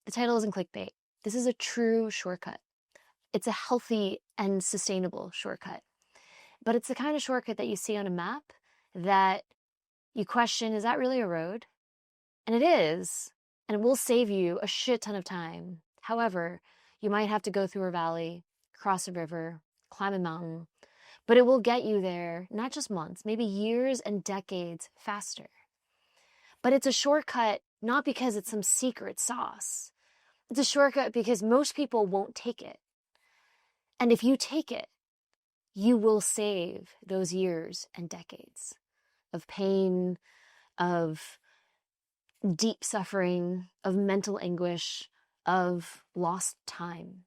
The title isn't clickbait. This is a true shortcut. It's a healthy and sustainable shortcut. But it's the kind of shortcut that you see on a map that you question, is that really a road? And it is, and it will save you a shit ton of time. However, you might have to go through a valley, cross a river, climb a mountain, but it will get you there, not just months, maybe years and decades faster. But it's a shortcut not because it's some secret sauce. It's a shortcut because most people won't take it. And if you take it, you will save those years and decades of pain, of deep suffering, of mental anguish, of lost time.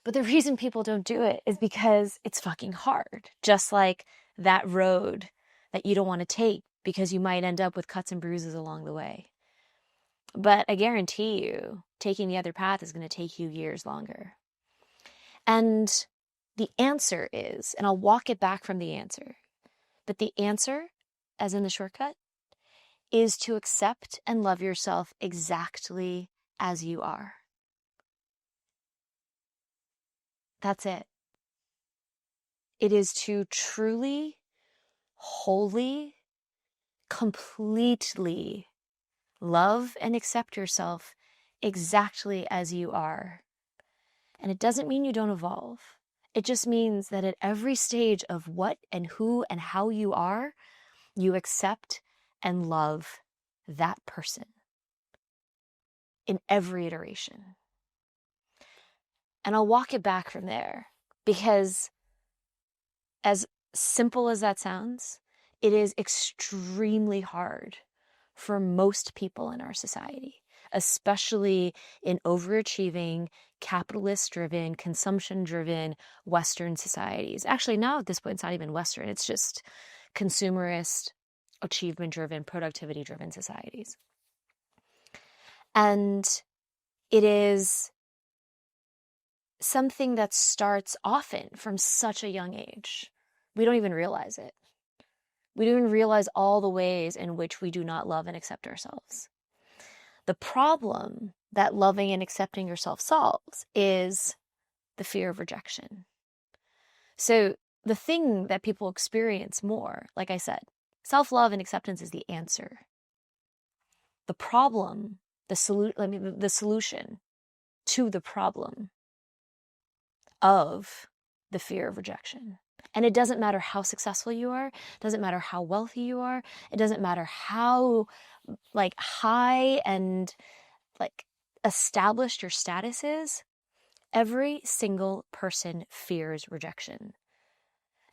But the reason people don't do it is because it's fucking hard. Just like that road that you don't want to take because you might end up with cuts and bruises along the way. But I guarantee you, taking the other path is going to take you years longer. And the answer is, and I'll walk it back from the answer, but the answer, as in the shortcut, is to accept and love yourself exactly as you are. That's it. It is to truly, wholly, completely love and accept yourself exactly as you are. And it doesn't mean you don't evolve. It just means that at every stage of what and who and how you are, you accept and love that person in every iteration. And I'll walk it back from there because, as simple as that sounds, it is extremely hard for most people in our society, especially in overachieving, capitalist-driven, consumption-driven Western societies. Actually, now at this point, it's not even Western. It's just consumerist, achievement-driven, productivity-driven societies. And it is something that starts often from such a young age. We don't even realize it. We don't even realize all the ways in which we do not love and accept ourselves. The problem that loving and accepting yourself solves is the fear of rejection. So the thing that people experience more, like I said, self-love and acceptance is the answer. The problem, the solution to the problem of the fear of rejection. And it doesn't matter how successful you are, it doesn't matter how wealthy you are, it doesn't matter how high and established your status is. Every single person fears rejection.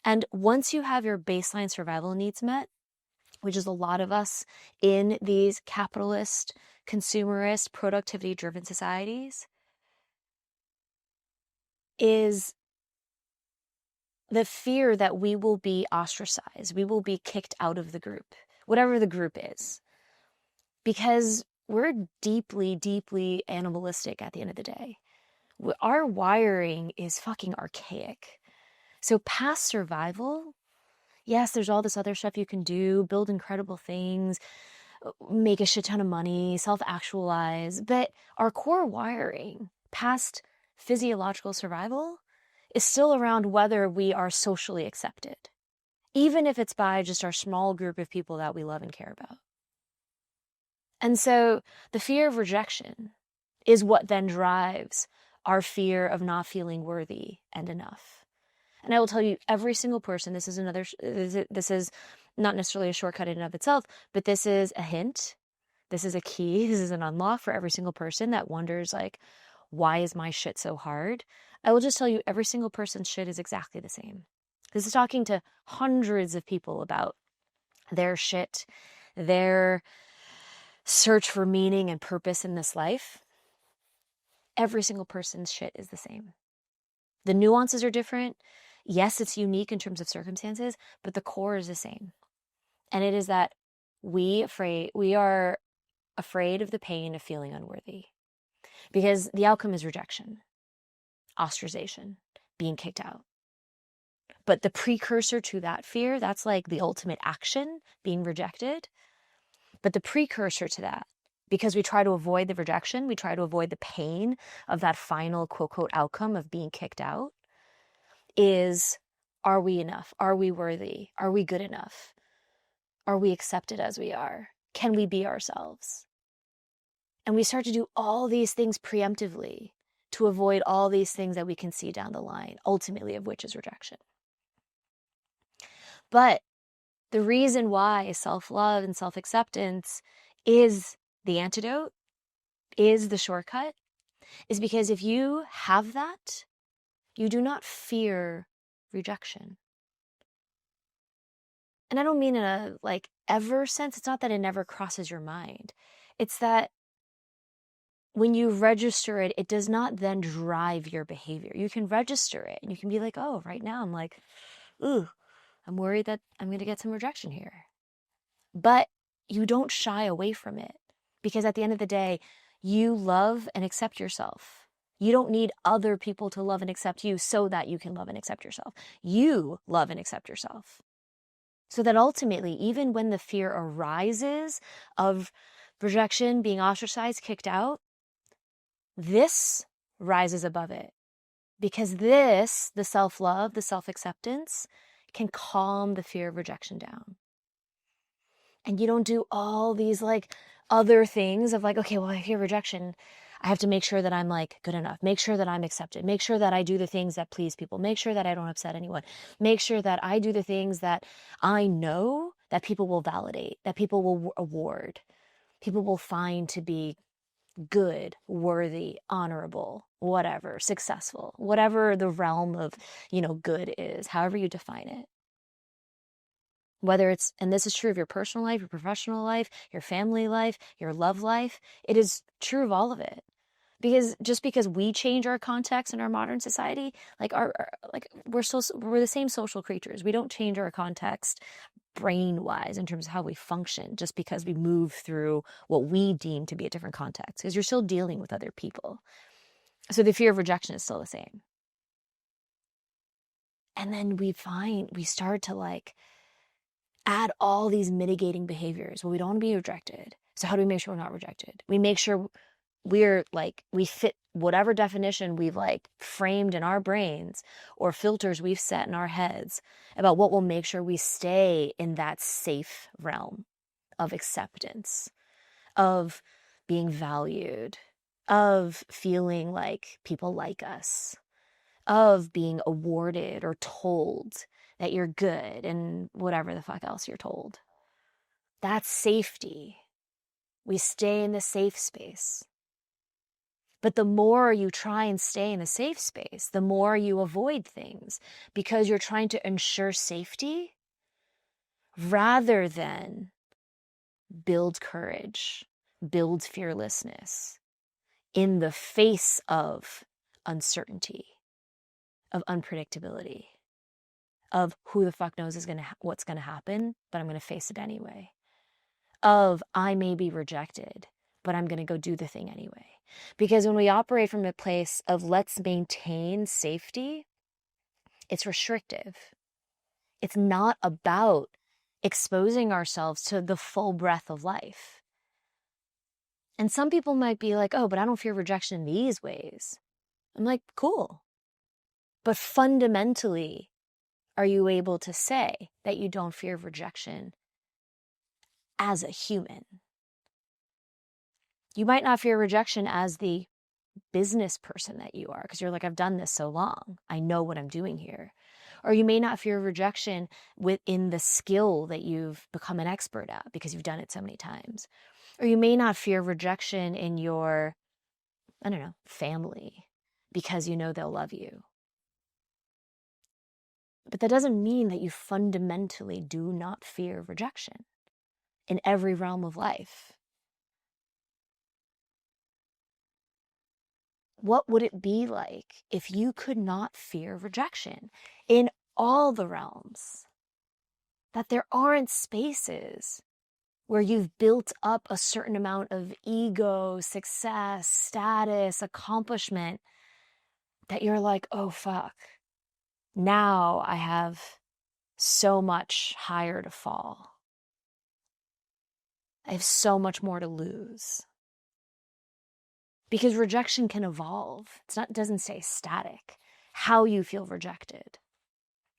And once you have your baseline survival needs met, which is a lot of us in these capitalist, consumerist, productivity-driven societies, is the fear that we will be ostracized, we will be kicked out of the group, whatever the group is. Because we're deeply, deeply animalistic at the end of the day. Our wiring is fucking archaic. So past survival, yes, there's all this other stuff you can do, build incredible things, make a shit ton of money, self-actualize, but our core wiring, past physiological survival, is still around whether we are socially accepted, even if it's by just our small group of people that we love and care about. And so the fear of rejection is what then drives our fear of not feeling worthy and enough. And I will tell you, every single person, this is not necessarily a shortcut in and of itself, but this is a hint. This is a key. This is an unlock for every single person that wonders, why is my shit so hard? I will just tell you, every single person's shit is exactly the same. This is talking to hundreds of people about their shit, their search for meaning and purpose in this life. Every single person's shit is the same. The nuances are different. Yes, it's unique in terms of circumstances, but the core is the same. And it is that we are afraid of the pain of feeling unworthy. Because the outcome is rejection, ostracization, being kicked out. But the precursor to that fear, that's like the ultimate action, being rejected. But the precursor to that because we try to avoid the rejection, we try to avoid the pain of that final quote, quote, outcome of being kicked out, is, are we enough? Are we worthy? Are we good enough? Are we accepted as we are? Can we be ourselves? And we start to do all these things preemptively to avoid all these things that we can see down the line, ultimately of which is rejection. But the reason why self-love and self-acceptance is the antidote, is the shortcut, is because if you have that, you do not fear rejection. And I don't mean in a like ever sense. It's not that it never crosses your mind. It's that when you register it, it does not then drive your behavior. You can register it and you can be like, oh, right now I'm like, ooh, I'm worried that I'm going to get some rejection here. But you don't shy away from it, because at the end of the day, you love and accept yourself. You don't need other people to love and accept you so that you can love and accept yourself. You love and accept yourself. So that ultimately, even when the fear arises of rejection, being ostracized, kicked out, this rises above it. Because this, the self-love, the self-acceptance, can calm the fear of rejection down. And you don't do all these like other things of like, okay, well, I fear rejection. I have to make sure that I'm like good enough. Make sure that I'm accepted. Make sure that I do the things that please people. Make sure that I don't upset anyone. Make sure that I do the things that I know that people will validate, that people will award, people will find to be good, worthy, honorable, whatever, successful, whatever the realm of, good is, however you define it. Whether it's, and this is true of your personal life, your professional life, your family life, your love life, it is true of all of it. Because just because we change our context in our modern society, like we're the same social creatures. We don't change our context brain-wise in terms of how we function just because we move through what we deem to be a different context, because you're still dealing with other people. So the fear of rejection is still the same. And then we start to like add all these mitigating behaviors. Well, we don't want to be rejected. So how do we make sure we're not rejected? We make sure we fit whatever definition we've like framed in our brains or filters we've set in our heads about what will make sure we stay in that safe realm of acceptance, of being valued, of feeling like people like us, of being awarded or told that you're good and whatever the fuck else you're told. That's safety. We stay in the safe space. But the more you try and stay in the safe space, the more you avoid things, because you're trying to ensure safety rather than build courage, build fearlessness in the face of uncertainty, of unpredictability, of who the fuck knows what's going to happen, but I'm going to face it anyway. Of I may be rejected, but I'm going to go do the thing anyway. Because when we operate from a place of let's maintain safety, it's restrictive. It's not about exposing ourselves to the full breadth of life. And some people might be like, oh, but I don't fear rejection in these ways. I'm like, cool. But fundamentally, are you able to say that you don't fear rejection as a human? You might not fear rejection as the business person that you are, because you're like, I've done this so long. I know what I'm doing here. Or you may not fear rejection within the skill that you've become an expert at because you've done it so many times. Or you may not fear rejection in your, family because you know they'll love you. But that doesn't mean that you fundamentally do not fear rejection in every realm of life. What would it be like if you could not fear rejection in all the realms? That there aren't spaces where you've built up a certain amount of ego, success, status, accomplishment, that you're like, oh fuck, now I have so much higher to fall. I have so much more to lose. Because rejection can evolve. It doesn't stay static. How you feel rejected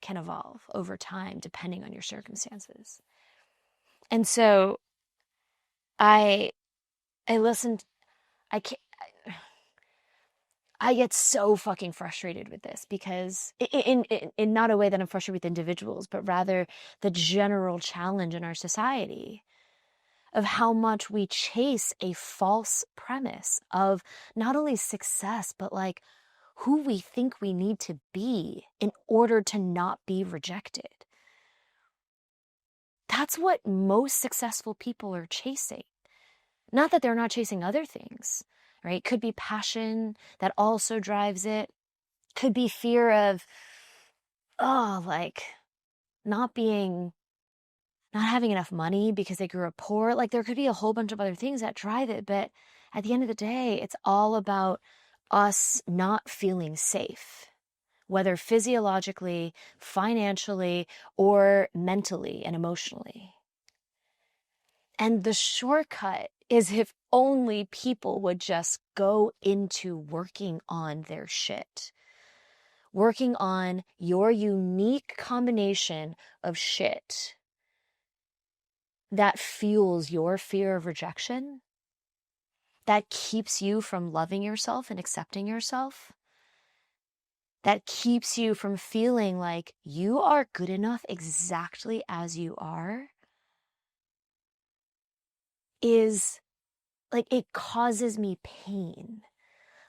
can evolve over time depending on your circumstances. And so I listened. I can't, I get so fucking frustrated with this because in not a way that I'm frustrated with individuals, but rather the general challenge in our society of how much we chase a false premise of not only success, but like who we think we need to be in order to not be rejected. That's what most successful people are chasing. Not that they're not chasing other things, right? Could be passion that also drives it. Could be fear of, like not having enough money because they grew up poor. Like there could be a whole bunch of other things that drive it. But at the end of the day, it's all about us not feeling safe, whether physiologically, financially, or mentally and emotionally. And the shortcut is if only people would just go into working on their shit. Working on your unique combination of shit that fuels your fear of rejection, that keeps you from loving yourself and accepting yourself, that keeps you from feeling like you are good enough exactly as you are, is like, it causes me pain.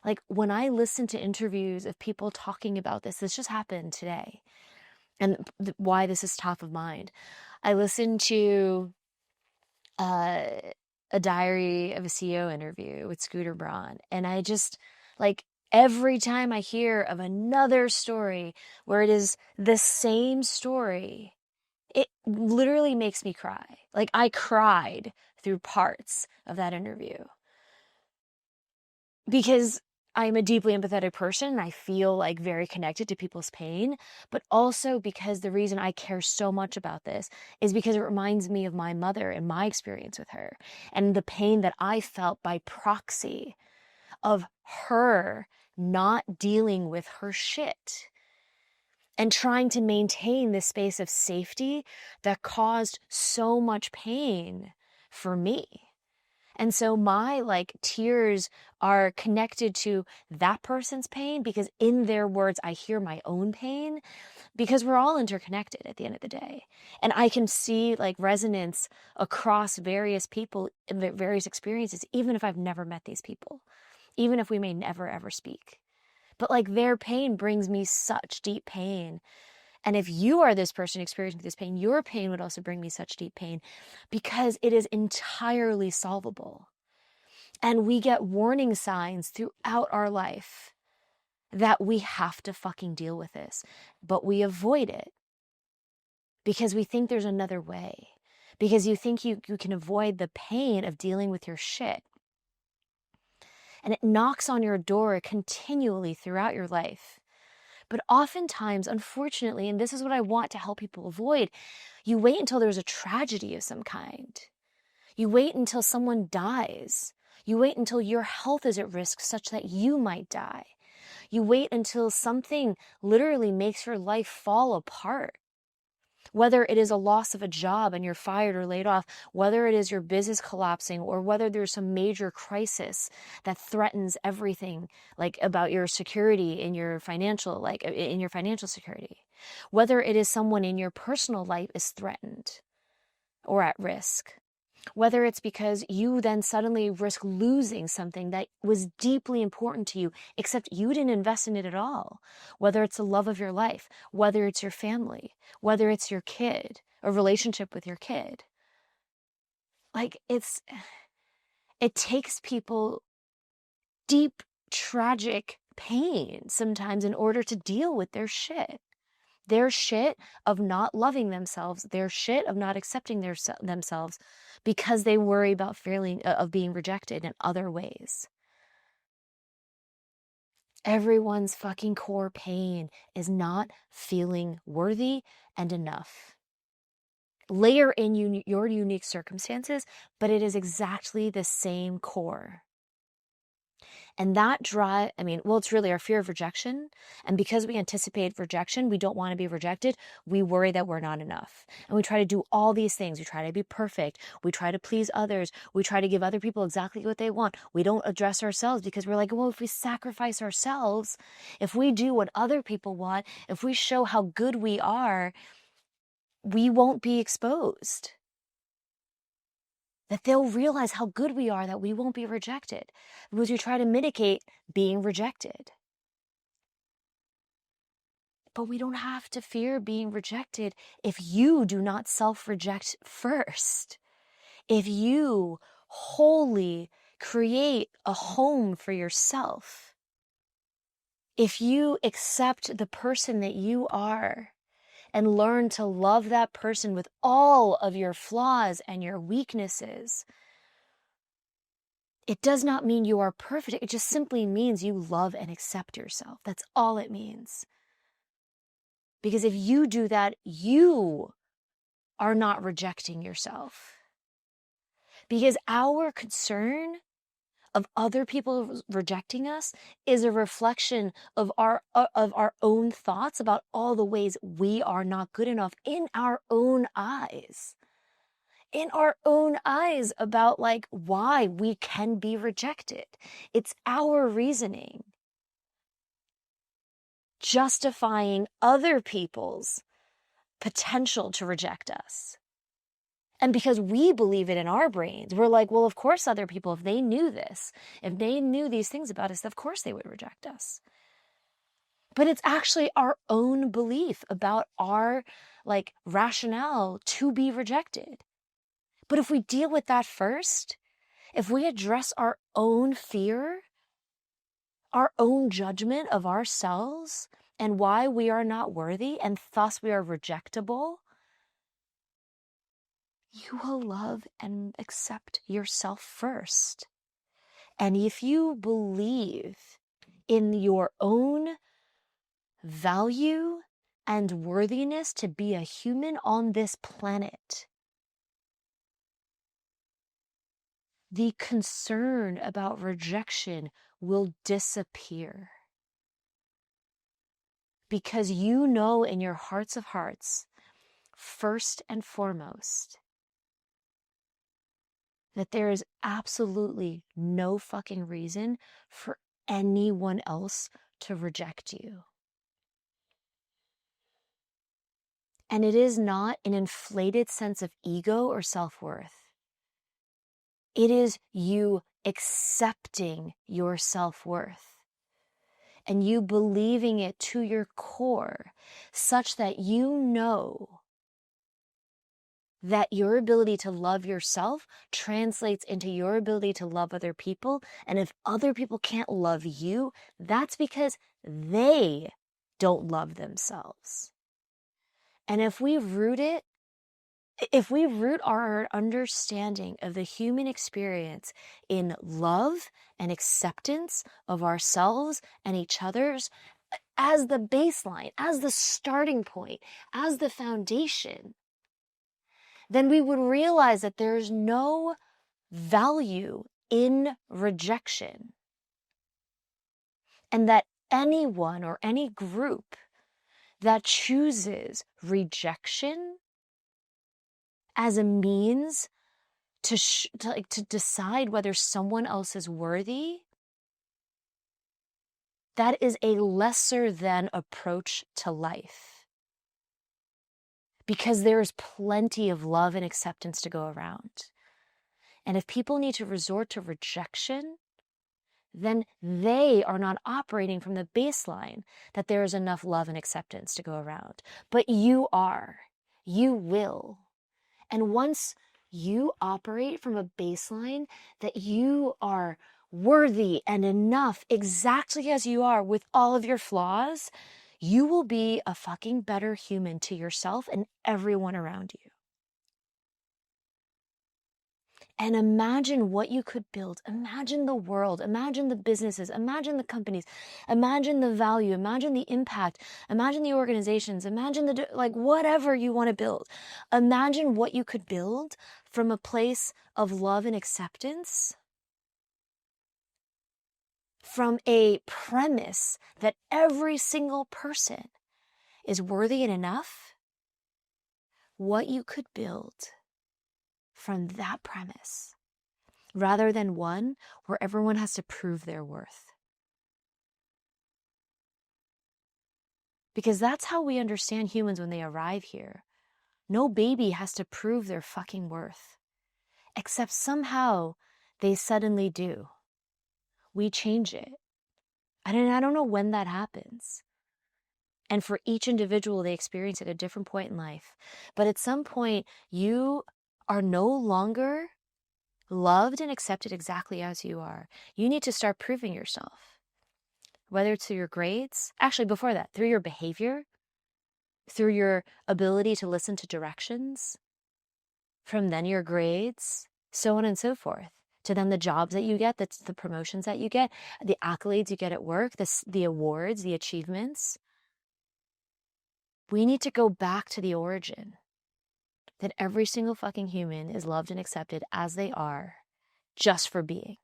Like when I listen to interviews of people talking about this just happened today, and why this is top of mind. I listened to a Diary of a CEO interview with Scooter Braun, and I just, like, every time I hear of another story where it is the same story, it literally makes me cry. Like I cried through parts of that interview because I'm a deeply empathetic person and I feel like very connected to people's pain, but also because the reason I care so much about this is because it reminds me of my mother and my experience with her and the pain that I felt by proxy of her not dealing with her shit and trying to maintain this space of safety that caused so much pain for me. And so my like tears are connected to that person's pain because in their words, I hear my own pain because we're all interconnected at the end of the day. And I can see like resonance across various people, various experiences, even if I've never met these people, even if we may never ever speak. But like their pain brings me such deep pain. And if you are this person experiencing this pain, your pain would also bring me such deep pain because it is entirely solvable. And we get warning signs throughout our life that we have to fucking deal with this, but we avoid it because we think there's another way, because you think you can avoid the pain of dealing with your shit. And it knocks on your door continually throughout your life. But oftentimes, unfortunately, and this is what I want to help people avoid, you wait until there's a tragedy of some kind. You wait until someone dies. You wait until your health is at risk such that you might die. You wait until something literally makes your life fall apart. Whether it is a loss of a job and you're fired or laid off, whether it is your business collapsing, or whether there's some major crisis that threatens everything, like about your security in your financial, like in your financial security, whether it is someone in your personal life is threatened or at risk, whether it's because you then suddenly risk losing something that was deeply important to you, except you didn't invest in it at all, whether it's the love of your life, whether it's your family, whether it's your kid, a relationship with your kid. Like it takes people deep, tragic pain sometimes in order to deal with their shit. Their shit of not loving themselves, their shit of not accepting themselves because they worry about feeling of being rejected in other ways. Everyone's fucking core pain is not feeling worthy and enough. Layer in your unique circumstances, but it is exactly the same core. And that drive, it's really our fear of rejection. And because we anticipate rejection, we don't want to be rejected. We worry that we're not enough. And we try to do all these things. We try to be perfect. We try to please others. We try to give other people exactly what they want. We don't address ourselves because we're like, well, if we sacrifice ourselves, if we do what other people want, if we show how good we are, we won't be exposed. That they'll realize how good we are, that we won't be rejected, because we try to mitigate being rejected. But we don't have to fear being rejected if you do not self-reject first. If you wholly create a home for yourself. If you accept the person that you are and learn to love that person with all of your flaws and your weaknesses, it does not mean you are perfect. It just simply means you love and accept yourself. That's all it means. Because if you do that, you are not rejecting yourself. Because our concern of other people rejecting us is a reflection of our own thoughts about all the ways we are not good enough in our own eyes. In our own eyes about why we can be rejected. It's our reasoning justifying other people's potential to reject us. And because we believe it in our brains, we're like, well, of course other people, if they knew this, if they knew these things about us, of course they would reject us. But it's actually our own belief about our rationale to be rejected. But if we deal with that first, if we address our own fear, our own judgment of ourselves and why we are not worthy and thus we are rejectable, you will love and accept yourself first. And if you believe in your own value and worthiness to be a human on this planet, the concern about rejection will disappear. Because you know in your hearts of hearts, first and foremost, that there is absolutely no fucking reason for anyone else to reject you. And it is not an inflated sense of ego or self-worth. It is you accepting your self-worth and you believing it to your core such that you know that your ability to love yourself translates into your ability to love other people. And if other people can't love you, that's because they don't love themselves. And if we root our understanding of the human experience in love and acceptance of ourselves and each other's as the baseline, as the starting point, as the foundation, then we would realize that there's no value in rejection. And that anyone or any group that chooses rejection as a means to decide whether someone else is worthy, that is a lesser than approach to life. Because there is plenty of love and acceptance to go around. And if people need to resort to rejection, then they are not operating from the baseline that there is enough love and acceptance to go around. But you are. You will. And once you operate from a baseline that you are worthy and enough exactly as you are with all of your flaws, you will be a fucking better human to yourself and everyone around you. And imagine what you could build. Imagine the world. Imagine the businesses. Imagine the companies. Imagine the value. Imagine the impact. Imagine the organizations. Imagine whatever you want to build. Imagine what you could build from a place of love and acceptance from a premise that every single person is worthy and enough, what you could build from that premise, rather than one where everyone has to prove their worth. Because that's how we understand humans when they arrive here. No baby has to prove their fucking worth. Except somehow they suddenly do. We change it. I don't know when that happens. And for each individual, they experience it at a different point in life. But at some point, you are no longer loved and accepted exactly as you are. You need to start proving yourself. Whether it's through your grades, actually before that, through your behavior, through your ability to listen to directions, from then your grades, so on and so forth, to then the jobs that you get, that's the promotions that you get, the accolades you get at work, the awards, the achievements. We need to go back to the origin that every single fucking human is loved and accepted as they are, just for being.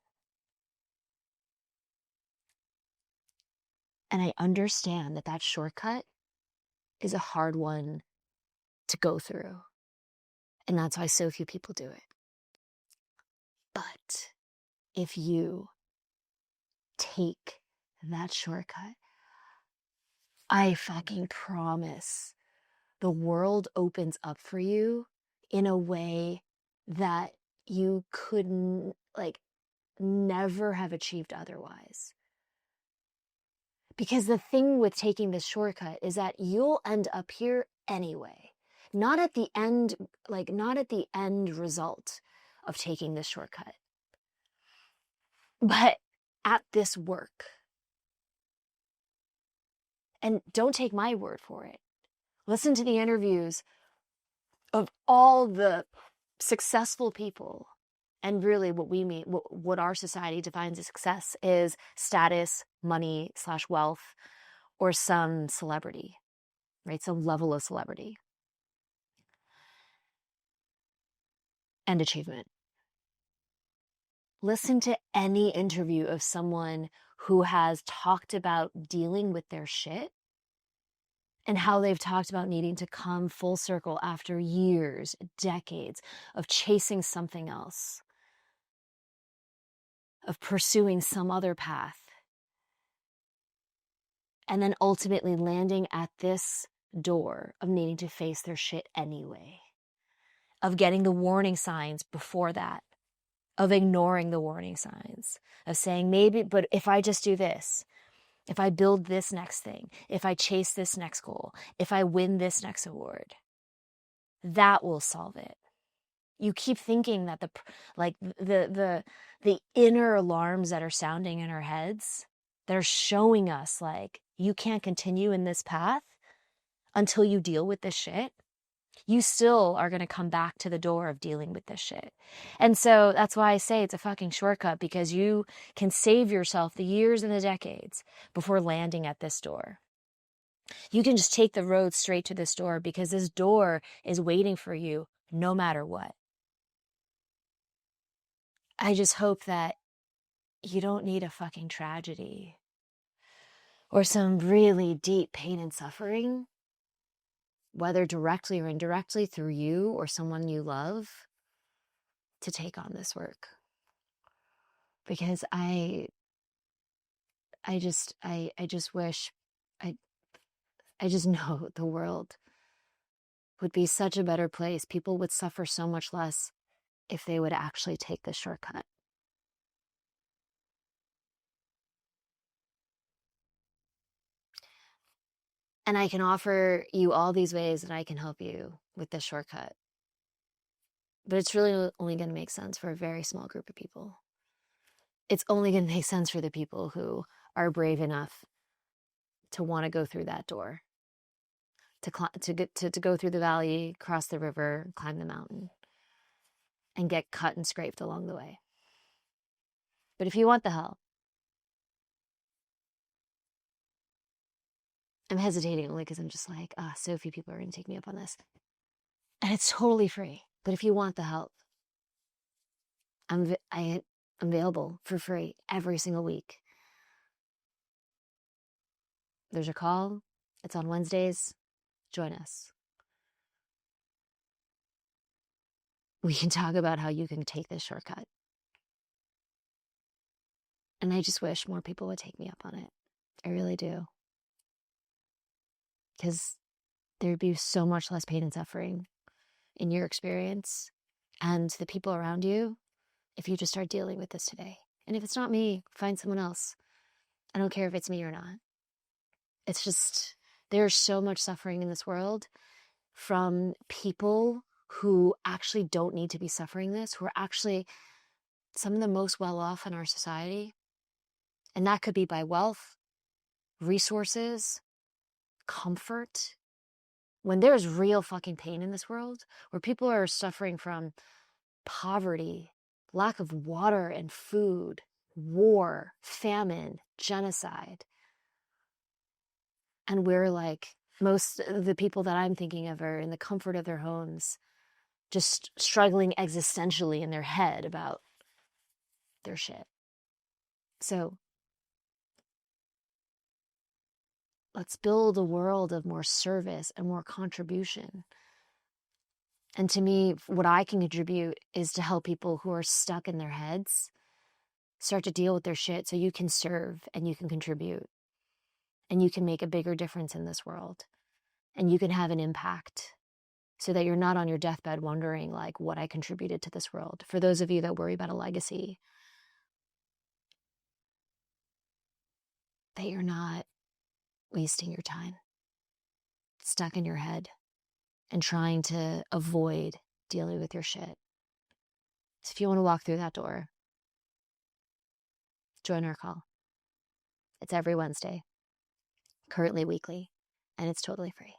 And I understand that that shortcut is a hard one to go through. And that's why so few people do it. But if you take that shortcut, I fucking promise the world opens up for you in a way that you couldn't, like, never have achieved otherwise. Because the thing with taking this shortcut is that you'll end up here anyway. Not at the end, like, not at the end result of taking this shortcut, but at this work. And don't take my word for it. Listen to the interviews of all the successful people. And really what we mean, what our society defines as success is status, money / wealth, or some celebrity, right? Some level of celebrity and achievement. Listen to any interview of someone who has talked about dealing with their shit and how they've talked about needing to come full circle after years, decades of chasing something else, of pursuing some other path, and then ultimately landing at this door of needing to face their shit anyway, of getting the warning signs before that, of ignoring the warning signs, of saying maybe, but if I just do this, if I build this next thing, if I chase this next goal, if I win this next award, that will solve it. You keep thinking that the inner alarms that are sounding in our heads, they're showing us like, you can't continue in this path until you deal with this shit. You still are going to come back to the door of dealing with this shit. And so that's why I say it's a fucking shortcut, because you can save yourself the years and the decades before landing at this door. You can just take the road straight to this door, because this door is waiting for you no matter what. I just hope that you don't need a fucking tragedy or some really deep pain and suffering, whether directly or indirectly through you or someone you love, to take on this work. Because I just wish, I just know the world would be such a better place. People would suffer so much less if they would actually take the shortcut. And I can offer you all these ways that I can help you with this shortcut. But it's really only going to make sense for a very small group of people. It's only going to make sense for the people who are brave enough to want to go through that door, to go through the valley, cross the river, climb the mountain, and get cut and scraped along the way. But if you want the help, I'm hesitating only because I'm just like, so few people are going to take me up on this. And it's totally free. But if you want the help, I'm available for free every single week. There's a call. It's on Wednesdays. Join us. We can talk about how you can take this shortcut. And I just wish more people would take me up on it. I really do. Because there'd be so much less pain and suffering in your experience and the people around you if you just start dealing with this today. And if it's not me, find someone else. I don't care if it's me or not. It's just, there's so much suffering in this world from people who actually don't need to be suffering this, who are actually some of the most well off in our society. And that could be by wealth, resources, comfort. When there's real fucking pain in this world, where people are suffering from poverty, lack of water and food, war, famine, genocide, and we're like, most of the people that I'm thinking of are in the comfort of their homes, just struggling existentially in their head about their shit. So let's build a world of more service and more contribution. And to me, what I can contribute is to help people who are stuck in their heads start to deal with their shit so you can serve and you can contribute and you can make a bigger difference in this world and you can have an impact so that you're not on your deathbed wondering like what I contributed to this world. For those of you that worry about a legacy, that you're not wasting your time stuck in your head and trying to avoid dealing with your shit. So if you want to walk through that door, join our call. It's every Wednesday, currently weekly, and it's totally free.